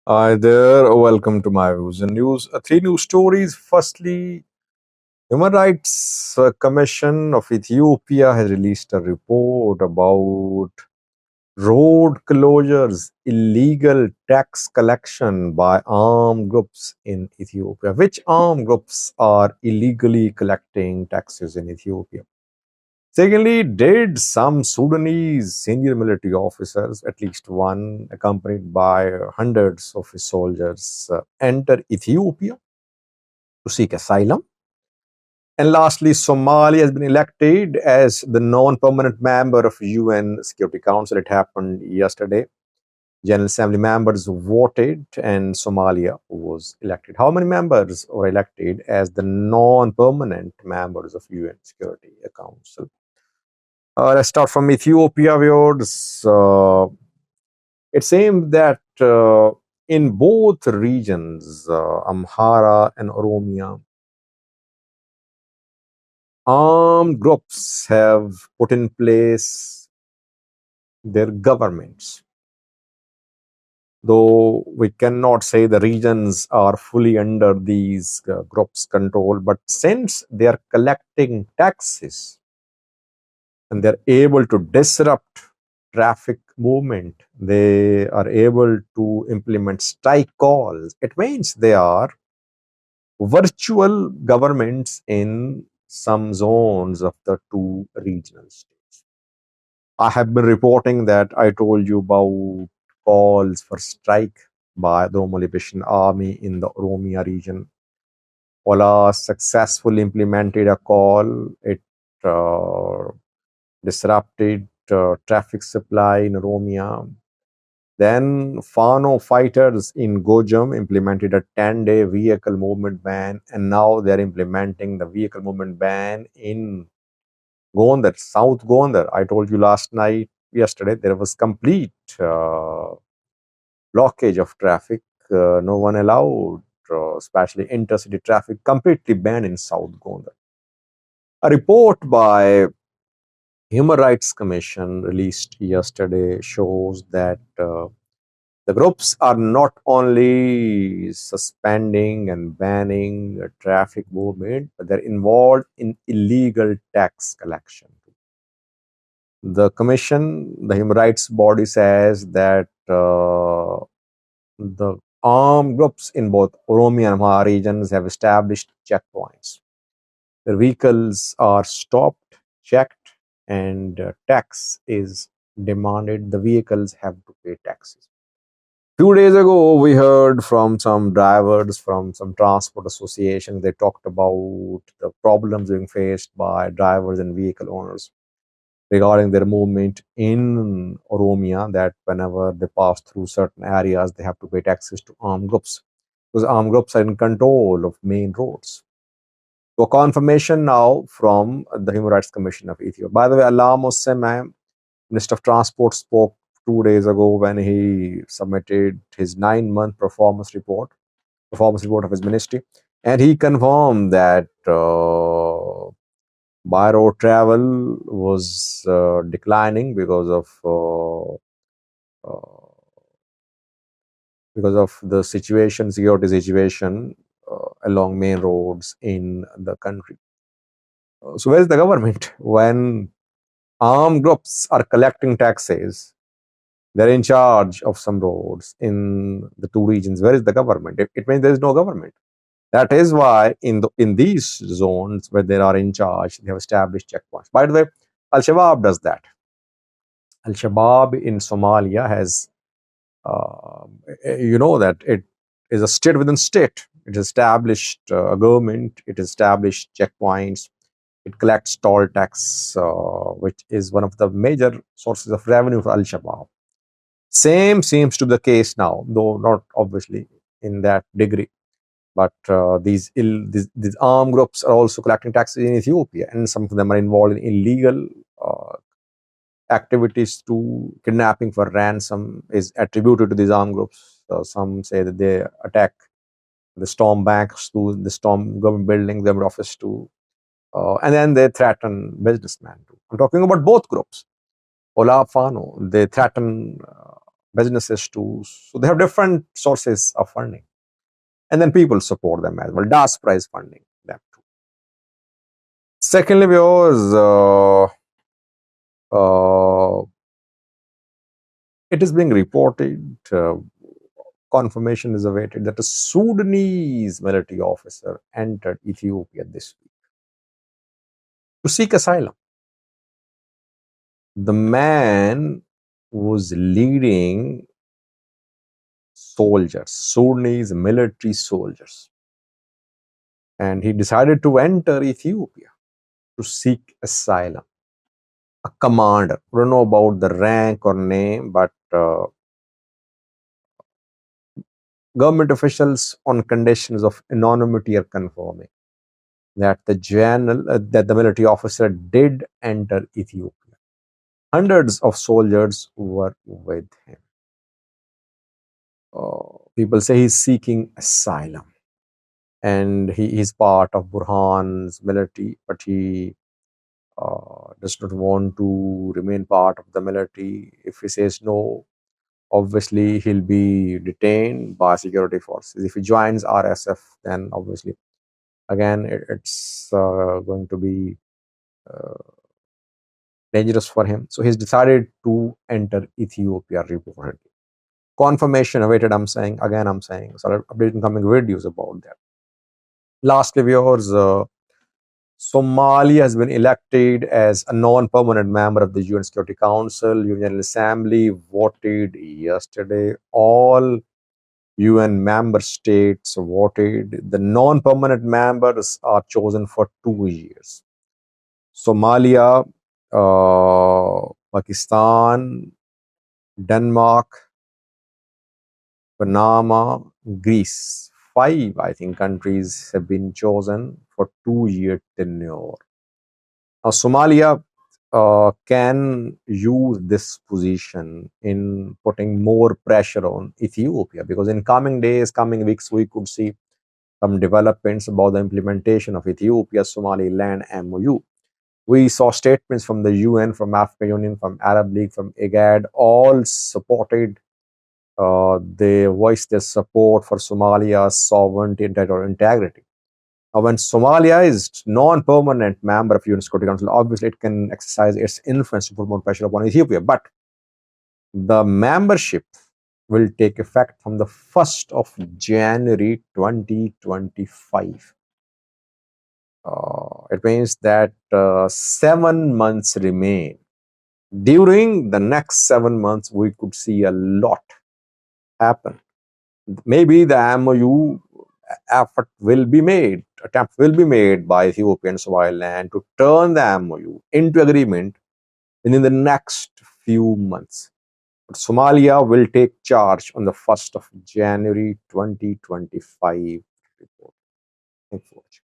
Hi there, welcome to my views and news. Three news stories. Firstly, Human Rights Commission of Ethiopia has released a report about road closures, illegal tax collection by armed groups in Ethiopia. Which armed groups are illegally collecting taxes in Ethiopia? Secondly, did some Sudanese senior military officers, at least one, accompanied by hundreds of his soldiers, enter Ethiopia to seek asylum? And lastly, Somalia has been elected as the non-permanent member of UN Security Council. It happened yesterday. General Assembly members voted, and Somalia was elected. How many members were elected as the non-permanent members of UN Security Council? Let's start from Ethiopia, viewers. It seems that in both regions, Amhara and Oromia, armed groups have put in place their governments. Though we cannot say the regions are fully under these groups' control, but since they are collecting taxes and they're able to disrupt traffic movement, they are able to implement strike calls. It means they are virtual governments in some zones of the two regional states. I have been reporting that I told you about calls for strike by the Oromo Liberation Army in the Oromia region. OLA successfully implemented a call. It uh, disrupted traffic supply in Oromia. Then Fano fighters in Gojam implemented a 10-day vehicle movement ban, and now they're implementing the vehicle movement ban in Gondar, South Gondar. I told you yesterday, there was complete blockage of traffic. No one allowed, especially intercity traffic, completely banned in South Gondar. A report by Human Rights Commission released yesterday shows that the groups are not only suspending and banning traffic movement, but they're involved in illegal tax collection. The commission, the human rights body, says that the armed groups in both Oromia and Amhara regions have established checkpoints. Their vehicles are stopped, checked, and tax is demanded. The vehicles have to pay taxes. 2 days ago, we heard from some drivers from some transport associations. They talked about the problems being faced by drivers and vehicle owners regarding their movement in Oromia, that whenever they pass through certain areas, they have to pay taxes to armed groups because armed groups are in control of main roads. So, confirmation now from the Human Rights Commission of Ethiopia. By the way, Alam Ossem, Minister of Transport, spoke 2 days ago when he submitted his 9-month performance report of his ministry, and he confirmed that by road travel was declining uh, because of the security situation along main roads in the country. So where is the government when armed groups are collecting taxes? They're in charge of some roads in the two regions. Where is the government? It means there is no government. That is why in these zones where they are in charge, they have established checkpoints. By the way, Al Shabaab does that. Al Shabaab in Somalia has, uh, you know, that it is a state within state. It has established a government. It has established checkpoints. It collects toll tax, which is one of the major sources of revenue for Al Shabaab. Same seems to be the case now, though not obviously in that degree. But these armed groups are also collecting taxes in Ethiopia, and some of them are involved in illegal uh, activities. To kidnapping for ransom is attributed to these armed groups. Some say that they attack the storm banks, to the storm government buildings, government office too, and then they threaten businessmen too. I'm talking about both groups. Ola Fano, they threaten businesses too. So they have different sources of funding. And then people support them as well. Diaspora is funding them too. Secondly, viewers, uh, it is being reported, confirmation is awaited, that a Sudanese military officer entered Ethiopia this week to seek asylum. The man was leading soldiers, Sudanese military soldiers, and he decided to enter Ethiopia to seek asylum. A commander, I don't know about the rank or name, but government officials on conditions of anonymity are confirming that that the military officer did enter Ethiopia. Hundreds of soldiers were with him. People say he's seeking asylum, and he is part of Burhan's military, but he does not want to remain part of the military. If he says no, obviously he'll be detained by security forces. If he joins RSF, then obviously again it's going to be uh, dangerous for him. So he's decided to enter Ethiopia reportedly. Confirmation awaited, I'm saying. Again, I'm saying. So I'll update in coming videos about that. Lastly, viewers, Somalia has been elected as a non-permanent member of the UN Security Council. Union Assembly voted yesterday. All UN member states voted. The non-permanent members are chosen for 2 years. Somalia, Pakistan, Denmark, Panama, Greece. 5, I think, countries have been chosen for 2-year tenure. Now, Somalia can use this position in putting more pressure on Ethiopia, because in coming days, coming weeks, we could see some developments about the implementation of Ethiopia-Somaliland MOU. We saw statements from the UN, from African Union, from Arab League, from IGAD, all supported. They voiced their support for Somalia's sovereignty and territorial integrity. Now, when Somalia is non-permanent member of UN Security Council, obviously it can exercise its influence to put more pressure upon Ethiopia. But the membership will take effect from the 1st of January 2025. It means that 7 months remain. During the next 7 months, we could see a lot happen. Maybe the MOU attempt will be made by Ethiopia and Somaliland to turn the MOU into agreement within the next few months. But Somalia will take charge on the 1st of January 2025. Thank you for watching.